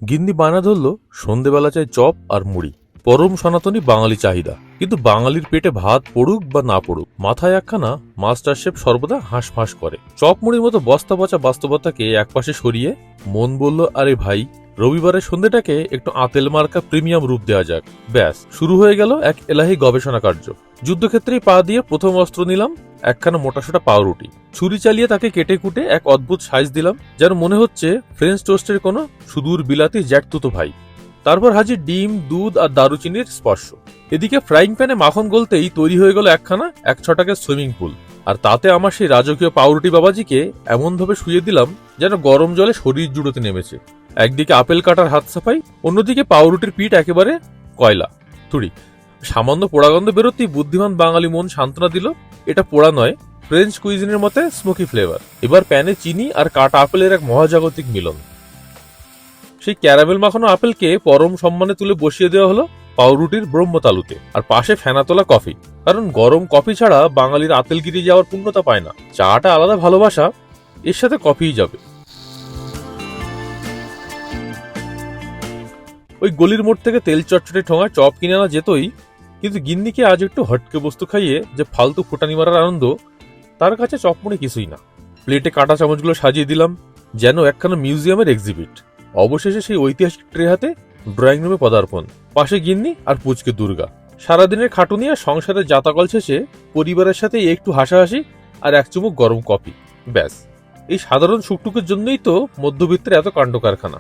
গিন্নি বায়না ধরল সন্ধেবেলা চাই চপ আর মুড়ি, পরম সনাতনী বাঙালি চাহিদা। কিন্তু বাঙালির পেটে ভাত পড়ুক বা না পড়ুক, মাথায় একখানা মাস্টার শেফ সর্বদা হাঁসফাঁস করে। চপ মুড়ির মতো বস্তা পচা বাস্তবতাকে একপাশে সরিয়ে মন বলল, আরে ভাই, রবিবারের সন্ধেটাকে একটু আতেল মার্কা প্রিমিয়াম রূপ দেওয়া যাক। ব্যাস, শুরু হয়ে গেল এক এলাহি গবেষণা কার্য। যুদ্ধক্ষেত্রেই পা দিয়ে প্রথম অস্ত্র নিলাম একখানা মোটাসোটা পাউরুটি। ছুরি চালিয়ে তাকে কেটে কুটে এক অদ্ভুত সাইজ দিলাম, যেন মনে হচ্ছে ফ্রেঞ্চ টোস্টের কোনো সুদূর বিলাতি জ্যাঠতুতো ভাই। তারপর হাজির ডিম, দুধ আর দারুচিনির স্পর্শ। এদিকে ফ্রাইং প্যানে মাখন গলতেই তৈরি হয়ে গেল একখানা 1 ছটাকের সুইমিং পুল। আর তাতে আমার সেই রাজকীয় পাউরুটি বাবাজিকে এমনভাবে শুয়ে দিলাম যেন গরম জলে শরীর জুড়োতে নেমেছে। একদিকে আপেল কাটার হাত সাফাই, অন্যদিকে পাউরুটির পিঠ একেবারে কয়লা তুড়ি। সামান্য পোড়াগন্ধ বেরোতেই বুদ্ধিমান বাঙালি মন সান্ত্বনা দিল, এটা পোড়া নয়, ফ্রেঞ্চ কুইজিনের মতে স্মোকি ফ্লেভার। এবার প্যানে চিনি আর কাটা আপেলের এক মহাজাগতিক মিলন। সেই ক্যারামেল মাখানো আপেলকে পরম সম্মানে তুলে বসিয়ে দেওয়া হলো পাউরুটির ব্রহ্মতালুতে, আর পাশে ফেনা তোলা কফি। কারণ গরম কফি ছাড়া বাঙালির আতেলগিরি যাওয়ার পূর্ণতা পায় না। চাটা আলাদা ভালোবাসা, এর সাথে কফিই যাবে। ওই গলির মোড় থেকে তেল চটচটে ঠোঙা চপ কিনে আনা যেতই, কিন্তু গিন্নিকে আজ একটু হটকে বস্তু খাইয়ে যে ফালতু ফুটানি মারার আনন্দ, তার কাছে চপমুড়ি কিছুই না। প্লেটে কাটা চামচগুলো সাজিয়ে দিলাম যেন একখানা মিউজিয়ামের এক্সিবিট। অবশেষে সেই ঐতিহাসিক ট্রে হাতে ড্রয়িং রুমে পদার্পণ। পাশে গিন্নি আর পুচকে দুর্গা। সারাদিনের খাটুনি আর সংসারের জাতাকল শেষে পরিবারের সাথে একটু হাসাহাসি আর এক চুমুক গরম কফি। ব্যাস, এই সাধারণ সুখটুকের জন্যই তো মধ্যবিত্তের এত কাণ্ড কারখানা।